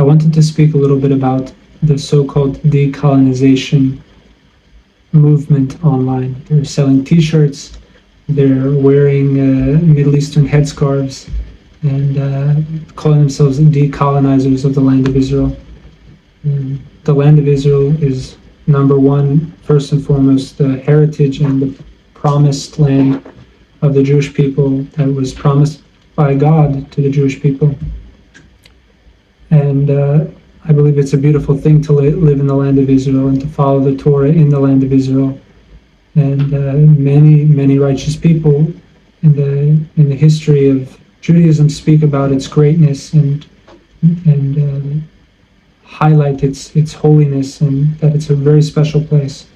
I wanted to speak a little bit about the so-called decolonization movement online. They're selling t-shirts, they're wearing Middle Eastern headscarves, and calling themselves decolonizers of the land of Israel. And the land of Israel is number one, first and foremost, the heritage and the promised land of the Jewish people that was promised by God to the Jewish people. And I believe it's a beautiful thing to live in the land of Israel and to follow the Torah in the land of Israel. And many righteous people in the history of Judaism speak about its greatness and highlight its holiness, and that it's a very special place.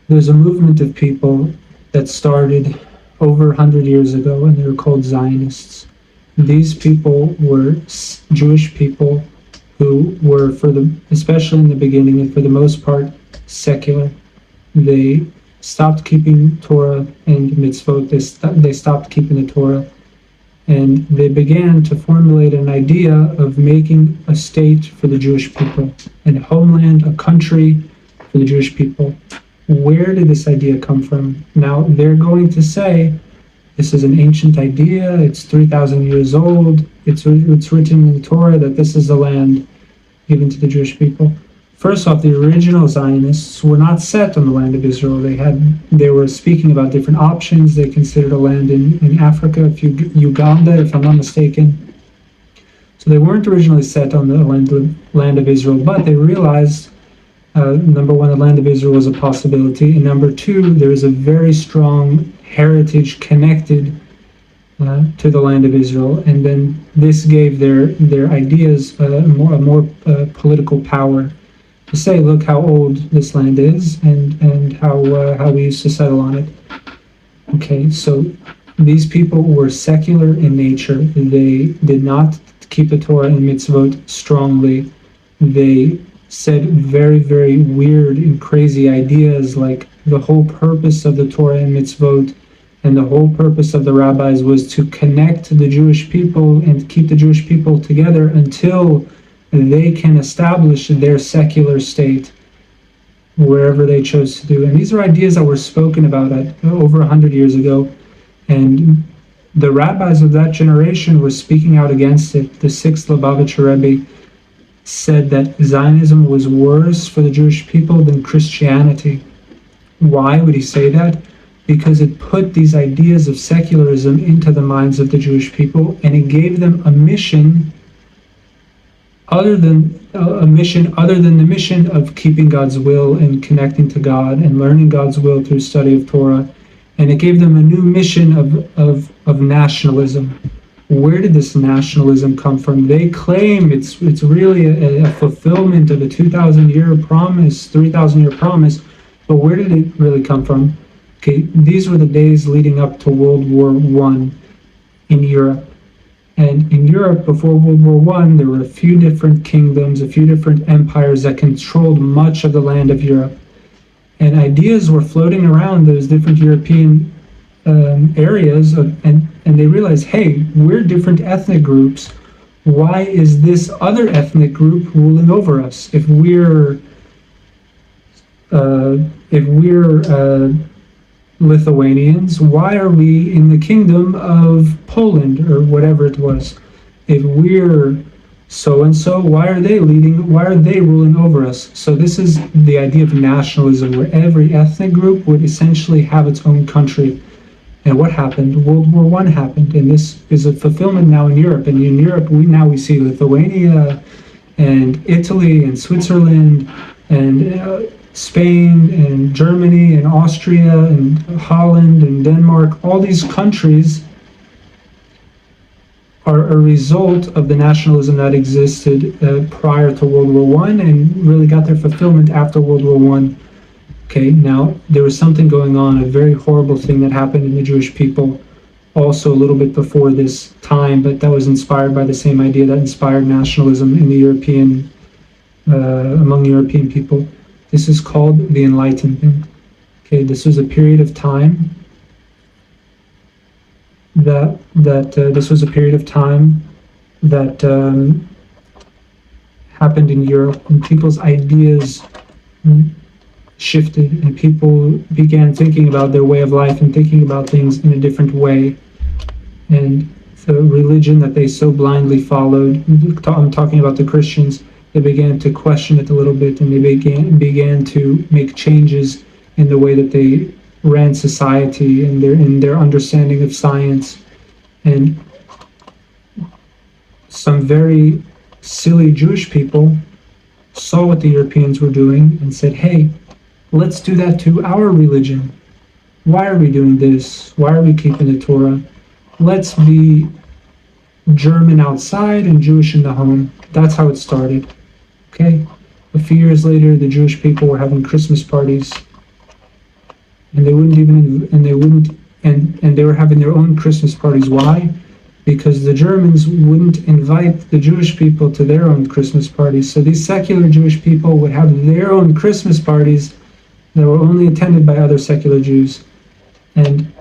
There's a movement of people that started over 100 years ago, and they were called Zionists. These people were Jewish people who were, especially in the beginning and for the most part, secular. They stopped keeping Torah and mitzvot. They stopped keeping the Torah, and they began to formulate an idea of making a state for the Jewish people, and a homeland, a country for the Jewish people. Where did this idea come from? Now, they're going to say, this is an ancient idea, it's 3,000 years old, it's written in the Torah that this is the land given to the Jewish people. First off, the original Zionists were not set on the land of Israel. They were speaking about different options. They considered a land in Africa, Uganda, if I'm not mistaken. So they weren't originally set on the land of Israel, but they realized, number one, the land of Israel was a possibility, and number two, there is a very strong heritage connected to the land of Israel, and then this gave their ideas more political power to say, look how old this land is, and how we used to settle on it. Okay, so these people were secular in nature. They did not keep the Torah and mitzvot strongly. They said very, very weird and crazy ideas, like the whole purpose of the Torah and mitzvot and the whole purpose of the rabbis was to connect the Jewish people and keep the Jewish people together until they can establish their secular state wherever they chose to do. And these are ideas that were spoken about over 100 years ago, and the rabbis of that generation were speaking out against it. The sixth Lubavitcher Rebbe said that Zionism was worse for the Jewish people than Christianity. Why would he say that? Because it put these ideas of secularism into the minds of the Jewish people, and it gave them a mission other than the mission of keeping God's will and connecting to God and learning God's will through study of Torah. And it gave them a new mission of nationalism. Where did this nationalism come from? They claim it's really a fulfillment of a 2,000-year promise, 3,000-year promise, but where did it really come from? Okay, these were the days leading up to World War I in Europe. And in Europe, before World War I, there were a few different kingdoms, a few different empires that controlled much of the land of Europe. And ideas were floating around those different European areas, and they realized, hey, we're different ethnic groups. Why is this other ethnic group ruling over us? If we're Lithuanians, why are we in the kingdom of Poland or whatever it was? If we're so-and-so, why are they ruling over us? So this is the idea of nationalism, where every ethnic group would essentially have its own country. And what happened? World War I happened, and this is a fulfillment now in Europe. And in Europe, we see Lithuania and Italy and Switzerland and Spain and Germany and Austria and Holland and Denmark. All these countries are a result of the nationalism that existed prior to World War I and really got their fulfillment after World War I. Okay, now there was something going on, a very horrible thing that happened in the Jewish people also a little bit before this time, but that was inspired by the same idea that inspired nationalism in the among European people. This is called the Enlightenment. Okay, this was a period of time that happened in Europe, and people's ideas shifted, and people began thinking about their way of life and thinking about things in a different way. And the religion that they so blindly followed, I'm talking about the Christians, they began to question it a little bit, and they began to make changes in the way that they ran society and in their understanding of science. And some very silly Jewish people saw what the Europeans were doing and said, hey, let's do that to our religion. Why are we doing this? Why are we keeping the Torah? Let's be German outside and Jewish in the home. That's how it started. Okay? A few years later, the Jewish people were having Christmas parties, and they were having their own Christmas parties. Why? Because the Germans wouldn't invite the Jewish people to their own Christmas parties. So these secular Jewish people would have their own Christmas parties that were only attended by other secular Jews. And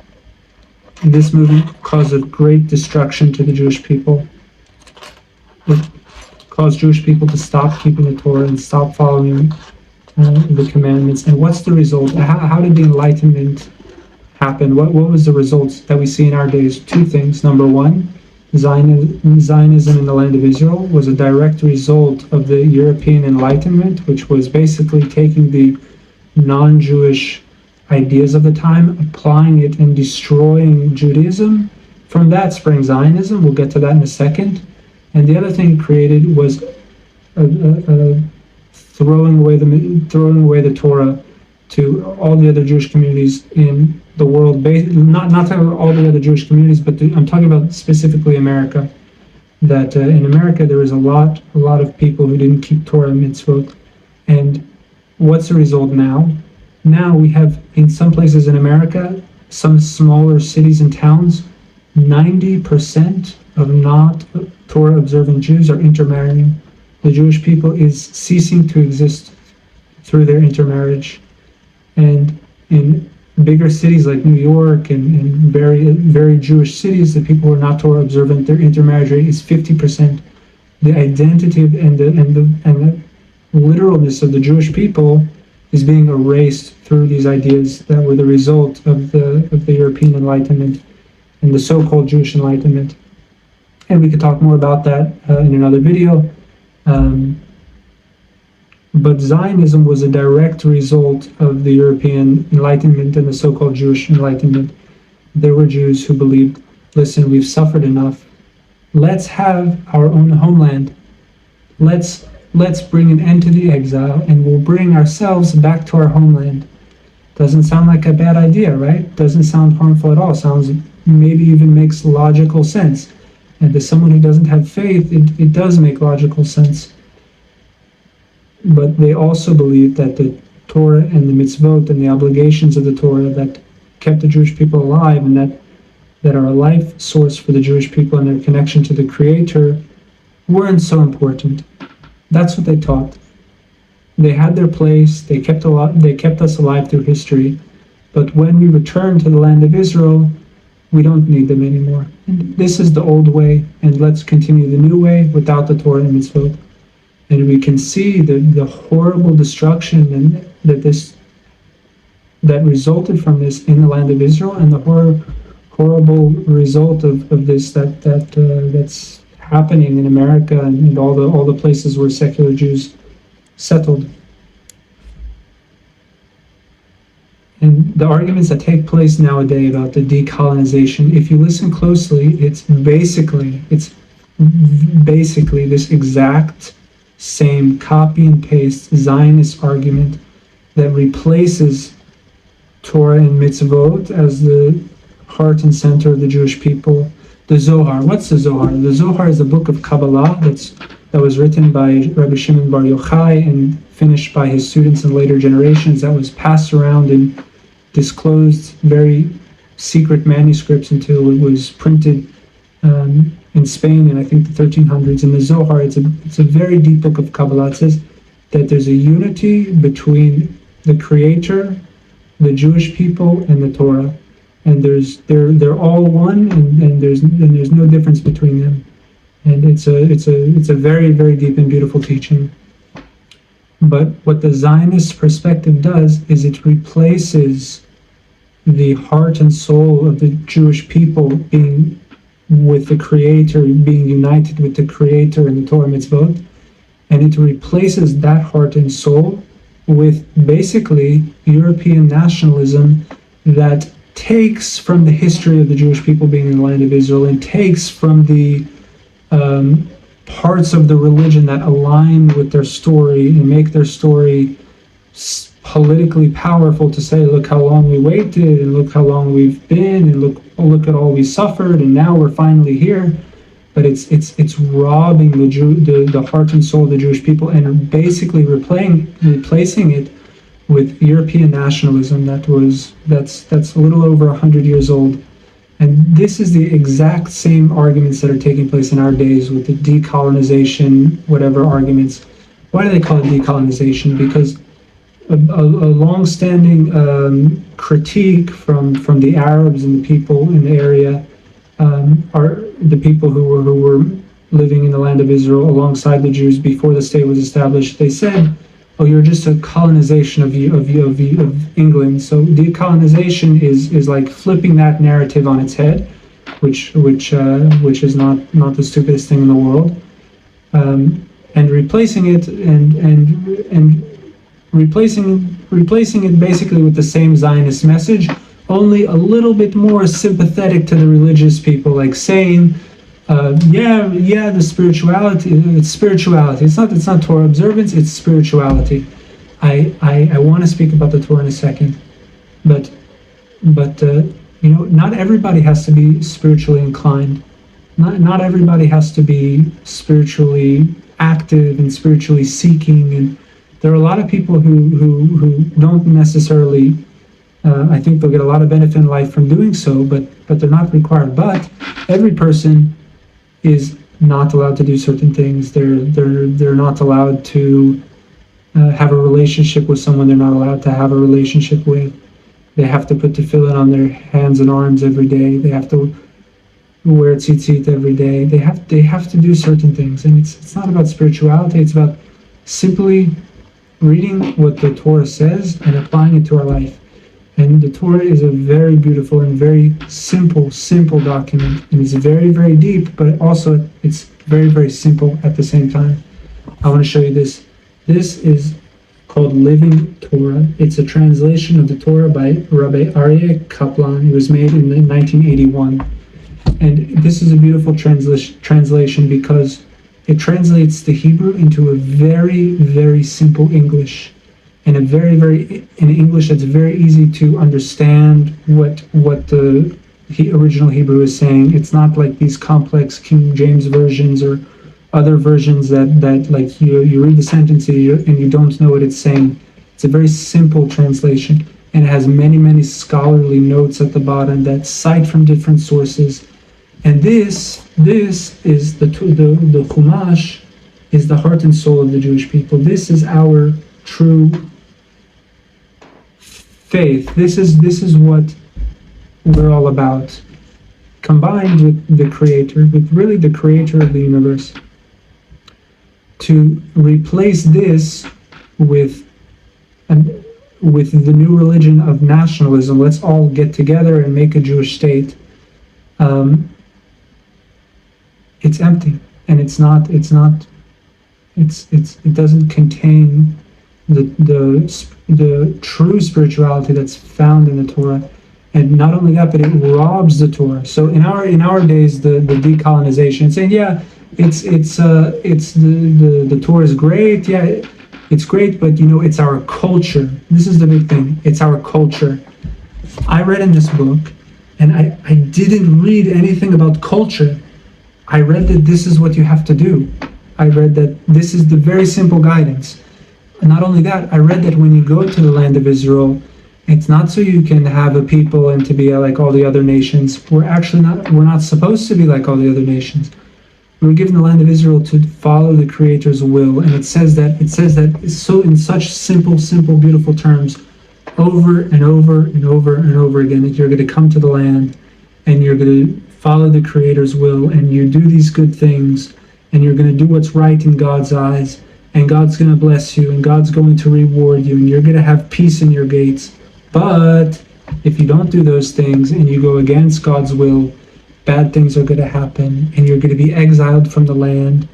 this movement caused a great destruction to the Jewish people. It caused Jewish people to stop keeping the Torah and stop following the commandments. And what's the result? How did the Enlightenment happen? What was the results that we see in our days? Two things. Number one, Zionism in the land of Israel was a direct result of the European Enlightenment, which was basically taking the non-Jewish ideas of the time, applying it and destroying Judaism. From that sprang Zionism. We'll get to that in a second. And the other thing it created was throwing away the Torah to all the other Jewish communities in the world. Not to all the other Jewish communities, but I'm talking about specifically America. That in America there was a lot of people who didn't keep Torah and mitzvot. And what's the result now? Now we have, in some places in America, some smaller cities and towns, 90% of not Torah observant Jews are intermarrying. The Jewish people is ceasing to exist through their intermarriage. And in bigger cities like New York and very, very Jewish cities, the people who are not Torah observant, their intermarriage rate is 50%. The identity and the literalness of the Jewish people is being erased through these ideas that were the result of the European Enlightenment and the so-called Jewish Enlightenment. And we could talk more about that in another video. But Zionism was a direct result of the European Enlightenment and the so-called Jewish Enlightenment. There were Jews who believed, listen, we've suffered enough. Let's have our own homeland. Let's bring an end to the exile, and we'll bring ourselves back to our homeland. Doesn't sound like a bad idea, right? Doesn't sound harmful at all. Sounds maybe even makes logical sense. And to someone who doesn't have faith, it does make logical sense. But they also believed that the Torah and the mitzvot and the obligations of the Torah that kept the Jewish people alive and that are a life source for the Jewish people and their connection to the Creator weren't so important. That's what they taught. They had their place. They kept us alive through history. But when we return to the land of Israel, we don't need them anymore. And this is the old way, and let's continue the new way without the Torah and mitzvot. And we can see the horrible destruction that resulted from this in the land of Israel, and the horrible result of this that's happening in America and all the places where secular Jews settled. And the arguments that take place nowadays about the decolonization, if you listen closely, it's basically this exact same copy and paste Zionist argument that replaces Torah and mitzvot as the heart and center of the Jewish people. The Zohar. What's the Zohar? The Zohar is a book of Kabbalah that was written by Rabbi Shimon Bar Yochai and finished by his students in later generations, that was passed around in disclosed, very secret manuscripts until it was printed in Spain in, I think, the 1300s. In the Zohar, it's a very deep book of Kabbalah. It says that there's a unity between the Creator, the Jewish people, and the Torah. And they're all one, and there's no difference between them. and it's a very, very deep and beautiful teaching. But what the Zionist perspective does is it replaces the heart and soul of the Jewish people being with the Creator, being united with the Creator in the Torah mitzvot, and it replaces that heart and soul with basically European nationalism that takes from the history of the Jewish people being in the land of Israel and takes from the parts of the religion that align with their story and make their story politically powerful to say, look how long we waited, and look how long we've been, and look at all we suffered, and now we're finally here. But it's robbing the heart and soul of the Jewish people, and basically replacing it with European nationalism that's a little over 100 years old. And this is the exact same arguments that are taking place in our days with the decolonization, whatever arguments. Why do they call it decolonization? Because a long-standing critique from the Arabs and the people in the area are the people who were living in the land of Israel alongside the Jews before the state was established. They said, "Oh, you're just a colonization of England." So decolonization is like flipping that narrative on its head, which is not the stupidest thing in the world, and replacing it and replacing it basically with the same Zionist message, only a little bit more sympathetic to the religious people, like saying, the spirituality, it's spirituality. It's not Torah observance, it's spirituality. I want to speak about the Torah in a second, but not everybody has to be spiritually inclined. Not everybody has to be spiritually active and spiritually seeking, and there are a lot of people who don't necessarily. I think they'll get a lot of benefit in life from doing so, but they're not required. But every person is not allowed to do certain things. They're not allowed to have a relationship with someone they're not allowed to have a relationship with. They have to put tefillin on their hands and arms every day. They have to wear tzitzit every day. They have to do certain things, and it's not about spirituality. It's about simply reading what the Torah says and applying it to our life. And the Torah is a very beautiful and very simple document, and it's very, very deep, but also it's very, very simple at the same time. I want to show you this. This is called Living Torah. It's a translation of the Torah by Rabbi Aryeh Kaplan. It was made in 1981. And this is a beautiful translation because it translates the Hebrew into a very, very simple English. And in English that's very easy to understand what the original Hebrew is saying. It's not like these complex King James versions or other versions that like you read the sentence and you don't know what it's saying. It's a very simple translation, and it has many scholarly notes at the bottom that cite from different sources. And this is the Chumash, is the heart and soul of the Jewish people. This is our true faith. This is what we're all about, combined with the Creator, with really the Creator of the universe. To replace this with the new religion of nationalism, let's all get together and make a Jewish state. It's empty, and it doesn't contain the true spirituality that's found in the Torah. And not only that, but it robs the Torah. So in our days, the decolonization, saying, it's the Torah is great, it's great, but it's our culture. This is the big thing. It's our culture. I read in this book, and I didn't read anything about culture. I read that this is what you have to do. I read that this is the very simple guidance. And not only that, I read that when you go to the land of Israel, it's not so you can have a people and to be like all the other nations. We're not supposed to be like all the other nations. We were given the land of Israel to follow the Creator's will, and it says that so in such simple, beautiful terms, over and over and over and over again, that you're going to come to the land, and you're going to follow the Creator's will and you do these good things and you're going to do what's right in God's eyes and God's going to bless you and God's going to reward you and you're going to have peace in your gates. But if you don't do those things and you go against God's will, bad things are going to happen and you're going to be exiled from the land.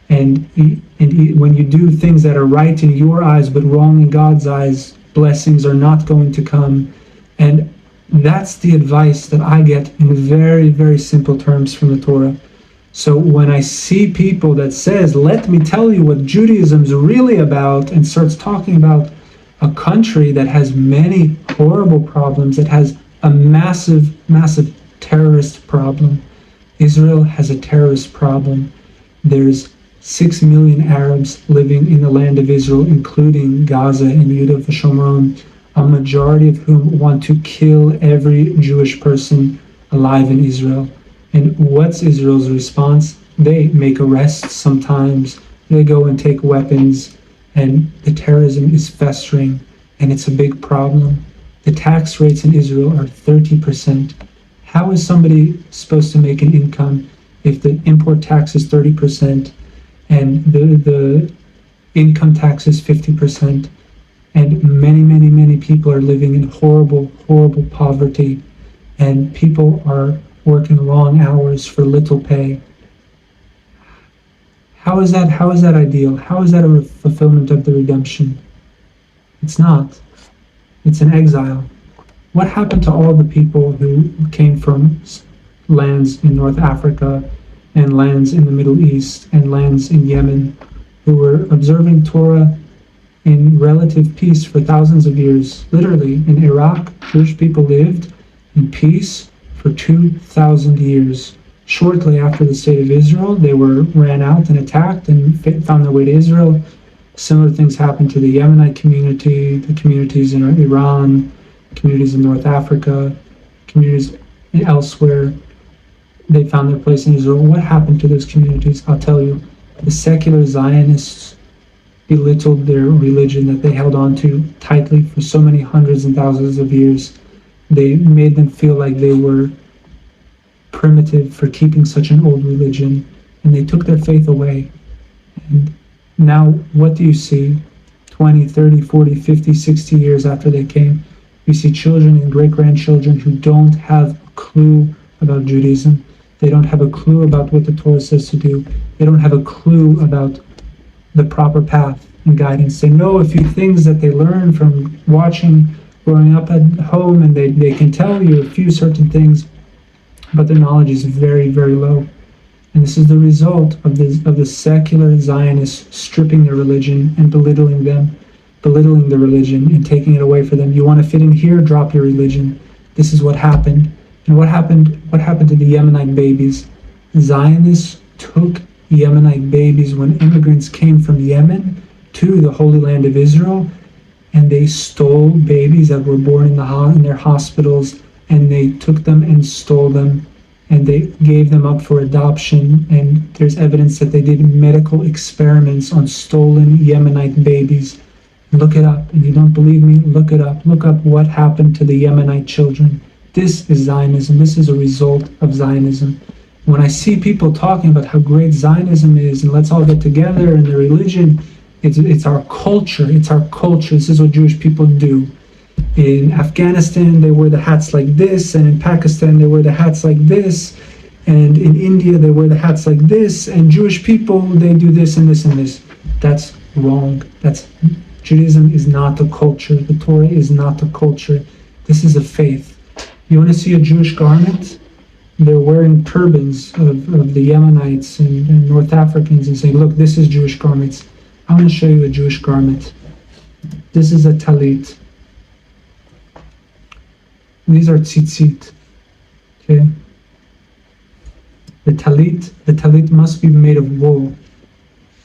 And when you do things that are right in your eyes but wrong in God's eyes, blessings are not going to come. And that's the advice that I get in very, very simple terms from the Torah. So when I see people that says, let me tell you what Judaism's really about, and starts talking about a country that has many horrible problems, that has a massive, massive terrorist problem. Israel has a terrorist problem. There's 6 million Arabs living in the land of Israel, including Gaza and Judah V'Shomron, a majority of whom want to kill every Jewish person alive in Israel. And what's Israel's response? They make arrests sometimes, they go and take weapons, and the terrorism is festering, and it's a big problem. The tax rates in Israel are 30%. How is somebody supposed to make an income if the import tax is 30% and the income tax is 50%? And many people are living in horrible, horrible poverty, and people are working long hours for little pay. How is that ideal? How is that a fulfillment of the redemption? It's not. It's an exile. What happened to all the people who came from lands in North Africa and lands in the Middle East and lands in Yemen who were observing Torah in relative peace for thousands of years? Literally, in Iraq, Jewish people lived in peace for 2,000 years. Shortly after the state of Israel, they were ran out and attacked and found their way to Israel. Similar things happened to the Yemenite community, the communities in Iran, communities in North Africa, communities elsewhere. They found their place in Israel. What happened to those communities? I'll tell you. The secular Zionists belittled their religion that they held on to tightly for so many hundreds and thousands of years. They made them feel like they were primitive for keeping such an old religion, and they took their faith away. And now what do you see 20, 30, 40, 50, 60 years after they came? You see children and great-grandchildren who don't have a clue about Judaism. They don't have a clue about what the Torah says to do. They don't have a clue about the proper path and guidance. They know a few things that they learn from watching, growing up at home, and they can tell you a few certain things, but their knowledge is very, very low. And this is the result of the secular Zionists stripping their religion and belittling the religion and taking it away from them. You want to fit in here, drop your religion. This is what happened. And what happened to the Yemenite babies? Zionists took Yemenite babies when immigrants came from Yemen to the Holy Land of Israel, and they stole babies that were born in their hospitals, and they took them and stole them, and they gave them up for adoption. And there's evidence that they did medical experiments on stolen Yemenite babies. Look it up. And you don't believe me? Look it up. Look up what happened to the Yemenite children. This is Zionism. This is a result of Zionism. When I see people talking about how great Zionism is and let's all get together and the religion, it's our culture. It's our culture. This is what Jewish people do. In Afghanistan, they wear the hats like this, and in Pakistan, they wear the hats like this, and in India, they wear the hats like this, and Jewish people, they do this and this and this. That's wrong. Judaism is not a culture. The Torah is not a culture. This is a faith. You want to see a Jewish garment? They're wearing turbans of the Yemenites and North Africans and saying, look, this is Jewish garments. I want to show you a Jewish garment. This is a talit. These are tzitzit. Okay? The talit must be made of wool.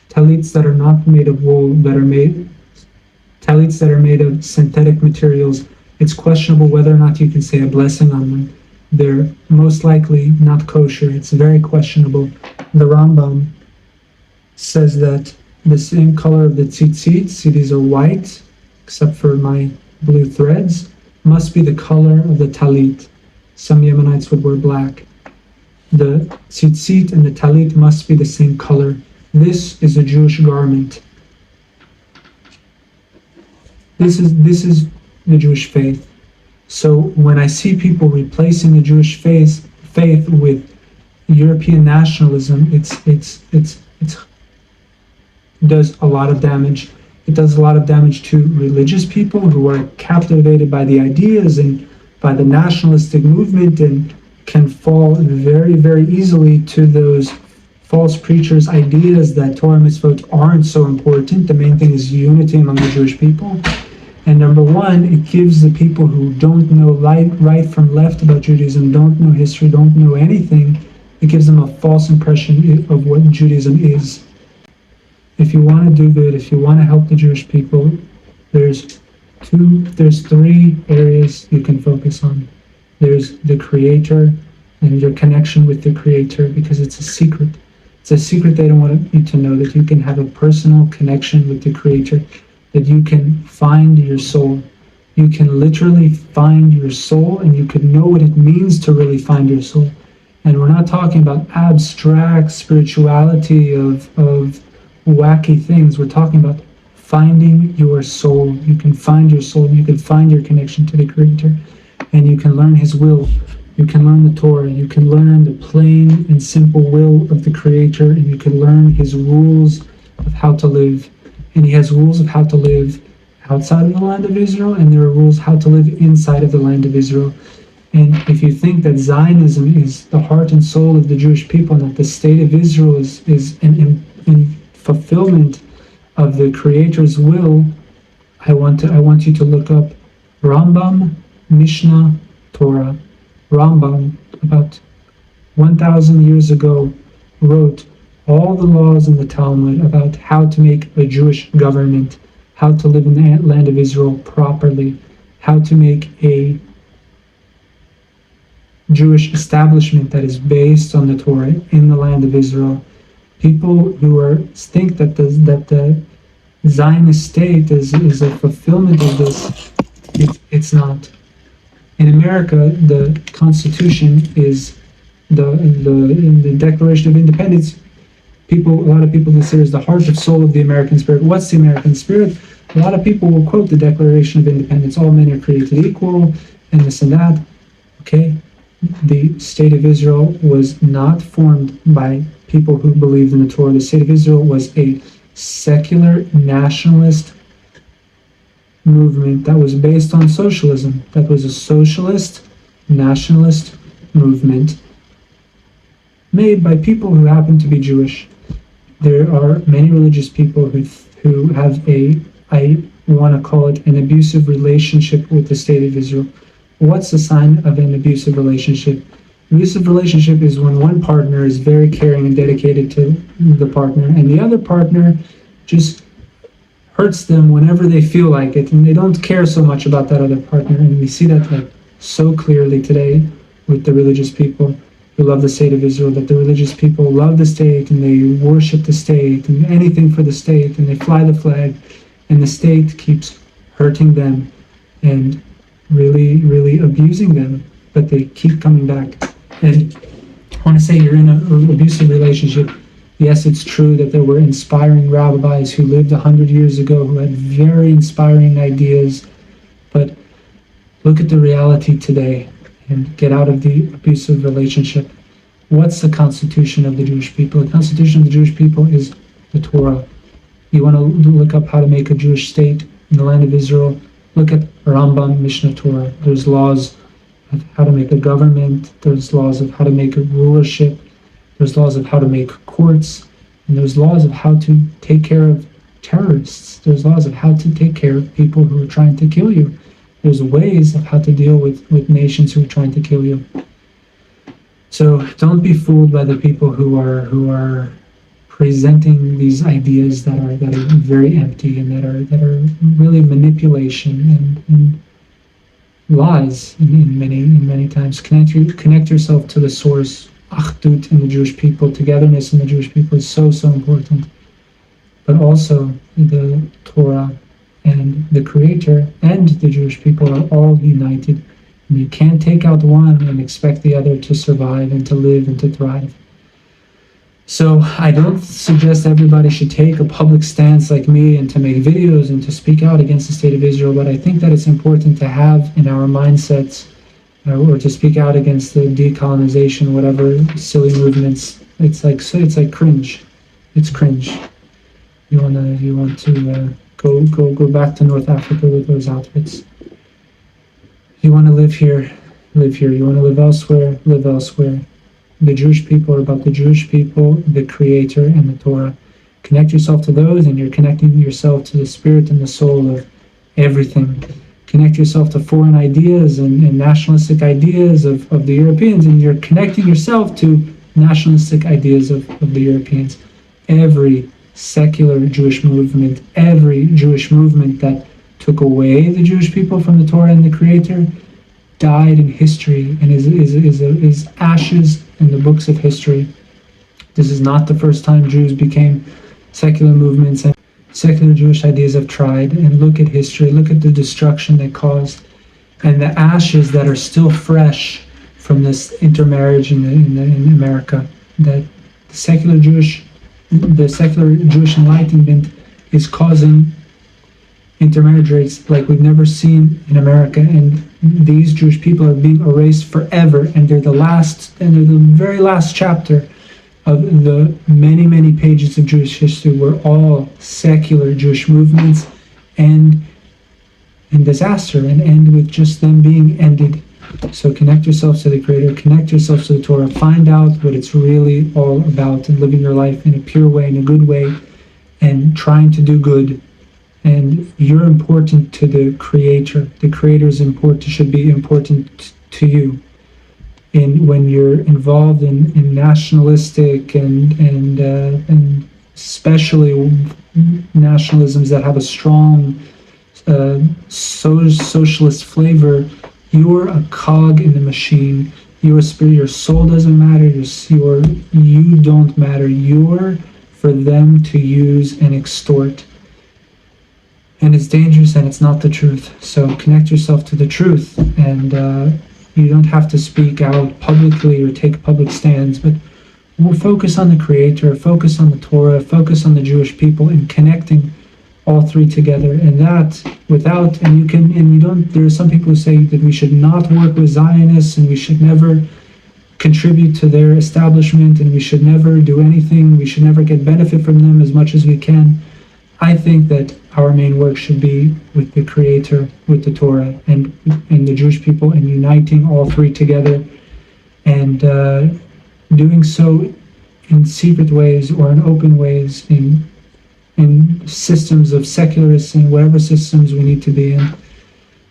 Talits that are not made of wool, talits that are made of synthetic materials, it's questionable whether or not you can say a blessing on them. They're most likely not kosher. It's very questionable. The Rambam says that the same color of the tzitzit, see these are white, except for my blue threads, must be the color of the talit. Some Yemenites would wear black. The tzitzit and the talit must be the same color. This is a Jewish garment. This is the Jewish faith. So when I see people replacing the Jewish faith with European nationalism, it does a lot of damage. It does a lot of damage to religious people who are captivated by the ideas and by the nationalistic movement and can fall very, very easily to those false preachers' ideas that Torah mitzvot aren't so important. The main thing is unity among the Jewish people. And number one, it gives the people who don't know right from left about Judaism, don't know history, don't know anything, it gives them a false impression of what Judaism is. If you want to do good, if you want to help the Jewish people, there's three areas you can focus on. There's the Creator and your connection with the Creator, because it's a secret. It's a secret they don't want you to know, that you can have a personal connection with the Creator, that you can find your soul. You can literally find your soul, and you can know what it means to really find your soul. And we're not talking about abstract spirituality of wacky things. We're talking about finding your soul. You can find your soul. You can find your connection to the Creator, and you can learn His will. You can learn the Torah. You can learn the plain and simple will of the Creator, and you can learn His rules of how to live. And He has rules of how to live outside of the land of Israel, and there are rules how to live inside of the land of Israel. And if you think that Zionism is the heart and soul of the Jewish people, and that the state of Israel is in fulfillment of the Creator's will, I want you to look up Rambam, Mishnah, Torah. Rambam, about 1,000 years ago, wrote all the laws in the Talmud about how to make a Jewish government, how to live in the land of Israel properly, how to make a Jewish establishment that is based on the Torah in the land of Israel. People who think that the Zionist state is a fulfillment of this, it's not. In America, the Constitution is the Declaration of Independence. A lot of people consider it the heart and soul of the American spirit. What's the American spirit? A lot of people will quote the Declaration of Independence. All men are created equal, and this and that. Okay, the state of Israel was not formed by people who believed in the Torah. The state of Israel was a secular nationalist movement that was based on socialism. That was a socialist nationalist movement made by people who happen to be Jewish. There are many religious people who have I want to call it an abusive relationship with the state of Israel. What's the sign of an abusive relationship? Abusive relationship is when one partner is very caring and dedicated to the partner, and the other partner just hurts them whenever they feel like it, and they don't care so much about that other partner. And we see that so clearly today with the religious people who love the state of Israel, that the religious people love the state and they worship the state and anything for the state, and they fly the flag, and the state keeps hurting them and really, really abusing them, but they keep coming back. And I want to say, you're in an abusive relationship. Yes, it's true that there were inspiring rabbis who lived 100 years ago who had very inspiring ideas, but look at the reality today and get out of the abusive relationship. What's the constitution of the Jewish people? The constitution of the Jewish people is the Torah. You want to look up how to make a Jewish state in the land of Israel, look at Rambam, Mishnah, Torah. There's laws of how to make a government, there's laws of how to make a rulership, there's laws of how to make courts, and there's laws of how to take care of terrorists. There's laws of how to take care of people who are trying to kill you. There's ways of how to deal with nations who are trying to kill you. So don't be fooled by the people who are presenting these ideas that are very empty and that are really manipulation and lies in many times. Connect yourself to the source. Achdut in the Jewish people, togetherness in the Jewish people is so important. But also the Torah and the Creator and the Jewish people are all united And you can't take out one and expect the other to survive and to live and to thrive. So I don't suggest everybody should take a public stance like me and to make videos and to speak out against the state of Israel, but I think that it's important to have in our mindsets, or to speak out against the decolonization, whatever silly movements. It's like cringe. It's cringe. You want to go back to North Africa with those outfits. You want to live here, live here. You want to live elsewhere, live elsewhere. The Jewish people are about the Jewish people, the Creator, and the Torah. Connect yourself to those, and you're connecting yourself to the spirit and the soul of everything. Connect yourself to foreign ideas and nationalistic ideas of the Europeans, and you're connecting yourself to nationalistic ideas of the Europeans. Every secular Jewish movement, every Jewish movement that took away the Jewish people from the Torah and the Creator died in history and is ashes in the books of history. This is not the first time Jews became secular movements, and secular Jewish ideas have tried. And look at history, look at the destruction they caused, and the ashes that are still fresh from this intermarriage in America. That the secular Jewish Enlightenment is causing intermarriage rates like we've never seen in America, and these Jewish people are being erased forever, and they're the very last chapter of the many pages of Jewish history where all secular Jewish movements end in disaster and end with just them being ended. So connect yourselves to the Creator, connect yourselves to the Torah, find out what it's really all about, and living your life in a pure way, in a good way, and trying to do good. And you're important to the Creator. The Creator is important, should be important to you. And when you're involved in nationalistic and especially nationalisms that have a strong socialist flavor, you're a cog in the machine. Your spirit, your soul doesn't matter. You don't matter. You're for them to use and extort. And it's dangerous, and it's not the truth. So connect yourself to the truth, and you don't have to speak out publicly or take public stands, but we'll focus on the Creator, focus on the Torah, focus on the Jewish people, and connecting all three together. And that without, and you don't, there are some people who say that we should not work with Zionists, and we should never contribute to their establishment, and we should never do anything, we should never get benefit from them as much as we can. I think that our main work should be with the Creator, with the Torah, and the Jewish people, and uniting all three together, and doing so in secret ways or in open ways, in systems of secularists, whatever systems we need to be in,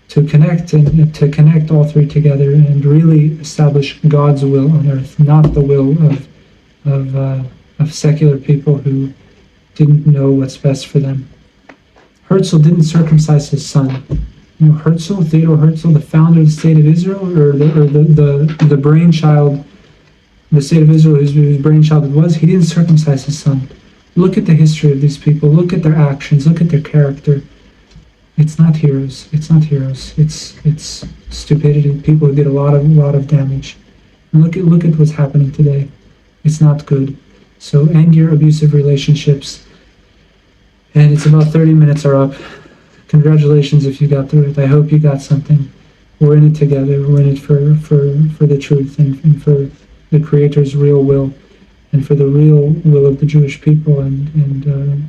to connect all three together and really establish God's will on earth, not the will of secular people who didn't know what's best for them. Herzl didn't circumcise his son. You know, Theodor Herzl, the founder of the state of Israel, or the brainchild, the state of Israel, whose brainchild it was, he didn't circumcise his son. Look at the history of these people. Look at their actions. Look at their character. It's not heroes. It's not heroes. It's stupidity. People who did a lot of damage. And look at what's happening today. It's not good. So end your abusive relationships. And it's about 30 minutes are up. Congratulations if you got through it. I hope you got something. We're in it together. We're in it for the truth and for the Creator's real will and for the real will of the Jewish people. And